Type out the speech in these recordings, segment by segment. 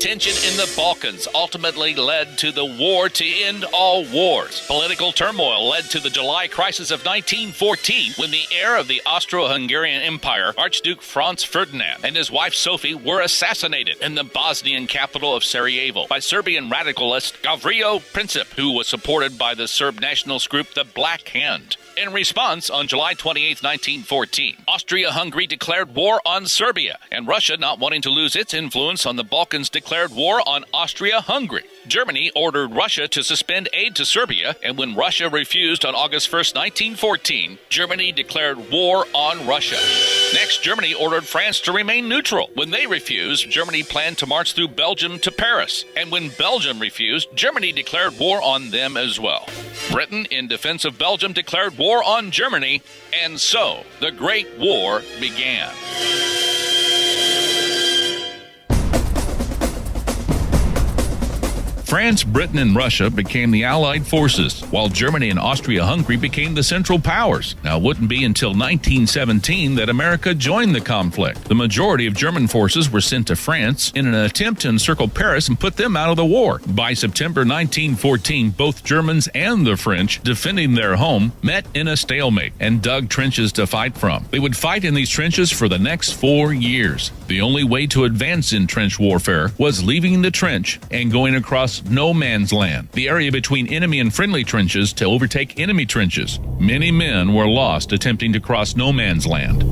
Tension in the Balkans ultimately led to the war to end all wars. Political turmoil led to the July crisis of 1914, when the heir of the Austro-Hungarian Empire, Archduke Franz Ferdinand, and his wife Sophie were assassinated in the Bosnian capital of Sarajevo by Serbian radicalist Gavrilo Princip, who was supported by the Serb nationalist group the Black Hand. In response, on July 28, 1914, Austria-Hungary declared war on Serbia, and Russia, not wanting to lose its influence on the Balkans, declared war on Austria-Hungary. Germany ordered Russia to suspend aid to Serbia, and when Russia refused on August 1, 1914, Germany declared war on Russia. Next, Germany ordered France to remain neutral. When they refused, Germany planned to march through Belgium to Paris, and when Belgium refused, Germany declared war on them as well. Britain, in defense of Belgium, declared war on Germany, and so the Great War began. France, Britain, and Russia became the Allied forces, while Germany and Austria-Hungary became the Central Powers. Now, it wouldn't be until 1917 that America joined the conflict. The majority of German forces were sent to France in an attempt to encircle Paris and put them out of the war. By September 1914, both Germans and the French, defending their home, met in a stalemate and dug trenches to fight from. They would fight in these trenches for the next 4 years. The only way to advance in trench warfare was leaving the trench and going across no man's land, the area between enemy and friendly trenches, to overtake enemy trenches. Many men were lost attempting to cross no man's land.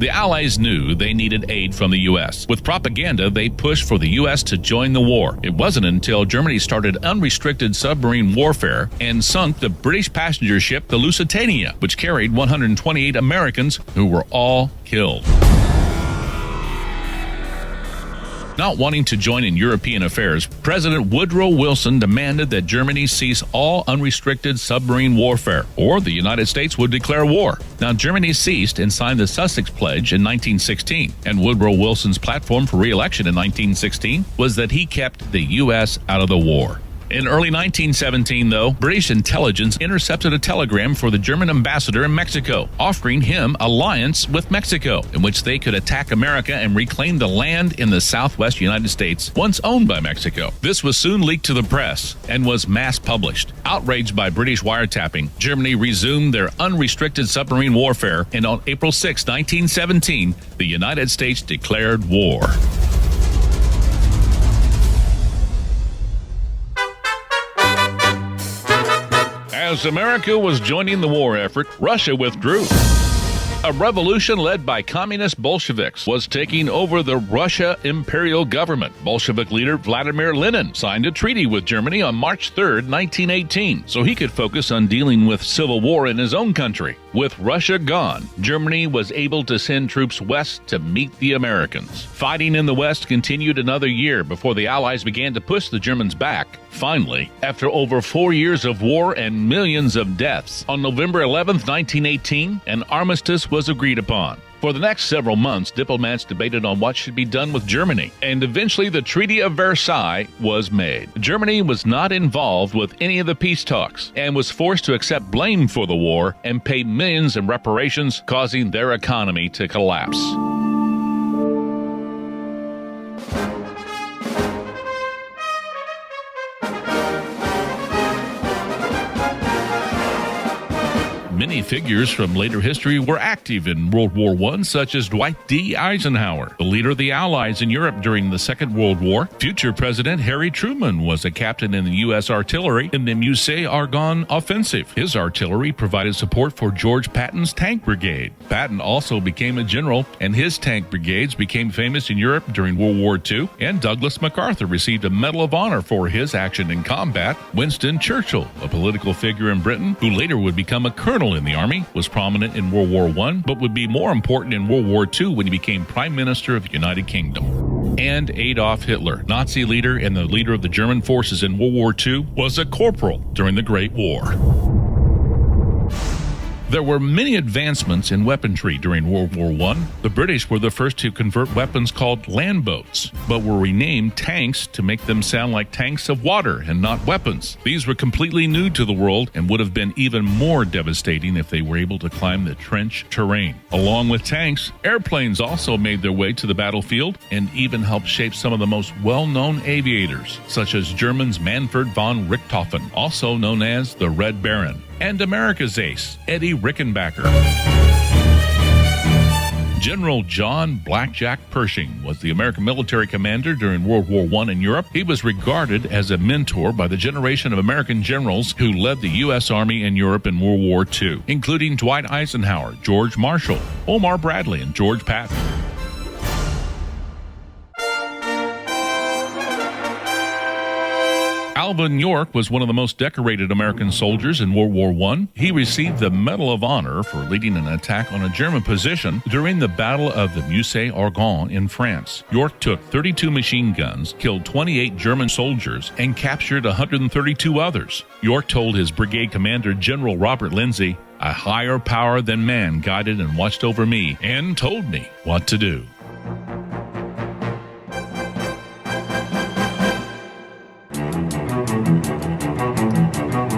The Allies knew they needed aid from the U.S. With propaganda, they pushed for the U.S. to join the war. It wasn't until Germany started unrestricted submarine warfare and sunk the British passenger ship the Lusitania, which carried 128 Americans who were all killed. Not wanting to join in European affairs, President Woodrow Wilson demanded that Germany cease all unrestricted submarine warfare, or the United States would declare war. Now, Germany ceased and signed the Sussex Pledge in 1916, and Woodrow Wilson's platform for re-election in 1916 was that he kept the U.S. out of the war. In early 1917, though, British intelligence intercepted a telegram for the German ambassador in Mexico, offering him alliance with Mexico, in which they could attack America and reclaim the land in the southwest United States, once owned by Mexico. This was soon leaked to the press and was mass published. Outraged by British wiretapping, Germany resumed their unrestricted submarine warfare, and on April 6, 1917, the United States declared war. As America was joining the war effort, Russia withdrew. A revolution led by communist Bolsheviks was taking over the Russia imperial government. Bolshevik leader Vladimir Lenin signed a treaty with Germany on March 3, 1918, so he could focus on dealing with civil war in his own country. With Russia gone, Germany was able to send troops west to meet the Americans. Fighting in the west continued another year before the Allies began to push the Germans back. Finally, after over 4 years of war and millions of deaths, on November 11, 1918, an armistice was agreed upon. For the next several months, diplomats debated on what should be done with Germany, and eventually the Treaty of Versailles was made. Germany was not involved with any of the peace talks and was forced to accept blame for the war and pay millions in reparations, causing their economy to collapse. Many figures from later history were active in World War I, such as Dwight D. Eisenhower, the leader of the Allies in Europe during the Second World War. Future President Harry Truman was a captain in the U.S. artillery in the Meuse-Argonne offensive. His artillery provided support for George Patton's tank brigade. Patton also became a general, and his tank brigades became famous in Europe during World War II, and Douglas MacArthur received a Medal of Honor for his action in combat. Winston Churchill, a political figure in Britain who later would become a colonel in the Army, was prominent in World War I, but would be more important in World War II when he became Prime Minister of the United Kingdom. And Adolf Hitler, Nazi leader and the leader of the German forces in World War II, was a corporal during the Great War. There were many advancements in weaponry during World War I. The British were the first to convert weapons called land boats, but were renamed tanks to make them sound like tanks of water and not weapons. These were completely new to the world and would have been even more devastating if they were able to climb the trench terrain. Along with tanks, airplanes also made their way to the battlefield and even helped shape some of the most well-known aviators, such as German's Manfred von Richthofen, also known as the Red Baron, and America's ace, Eddie Rickenbacker. General John Blackjack Pershing was the American military commander during World War I in Europe. He was regarded as a mentor by the generation of American generals who led the U.S. Army in Europe in World War II, including Dwight Eisenhower, George Marshall, Omar Bradley, and George Patton. Alvin York was one of the most decorated American soldiers in World War I. He received the Medal of Honor for leading an attack on a German position during the Battle of the Meuse-Argonne in France. York took 32 machine guns, killed 28 German soldiers, and captured 132 others. York told his brigade commander, General Robert Lindsay, "A higher power than man guided and watched over me and told me what to do."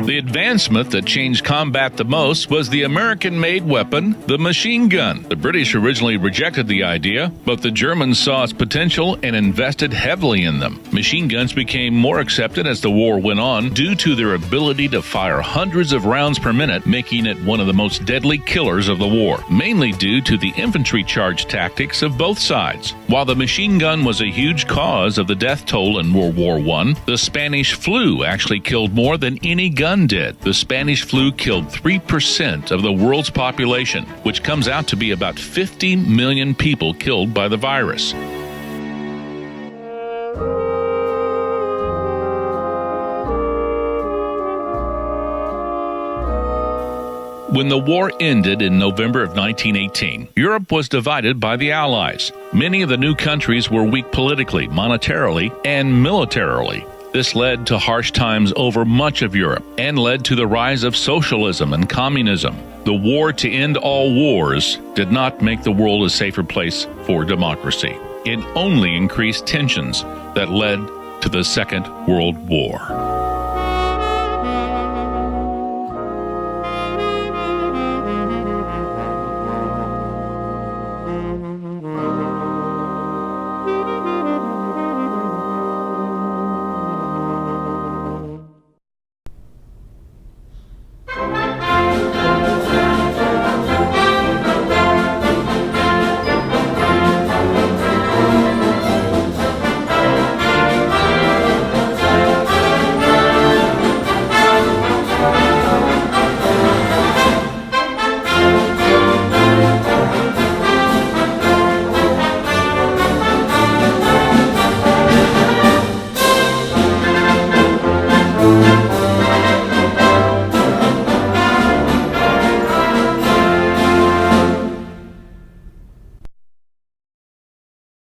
The advancement that changed combat the most was the American-made weapon, the machine gun. The British originally rejected the idea, but the Germans saw its potential and invested heavily in them. Machine guns became more accepted as the war went on due to their ability to fire hundreds of rounds per minute, making it one of the most deadly killers of the war, mainly due to the infantry charge tactics of both sides. While the machine gun was a huge cause of the death toll in World War I, the Spanish flu actually killed more than any gun did. The Spanish flu killed 3% of the world's population, which comes out to be about 50 million people killed by the virus. When the war ended in November of 1918, Europe was divided by the Allies. Many of the new countries were weak politically, monetarily, and militarily. This led to harsh times over much of Europe and led to the rise of socialism and communism. The war to end all wars did not make the world a safer place for democracy. It only increased tensions that led to the Second World War.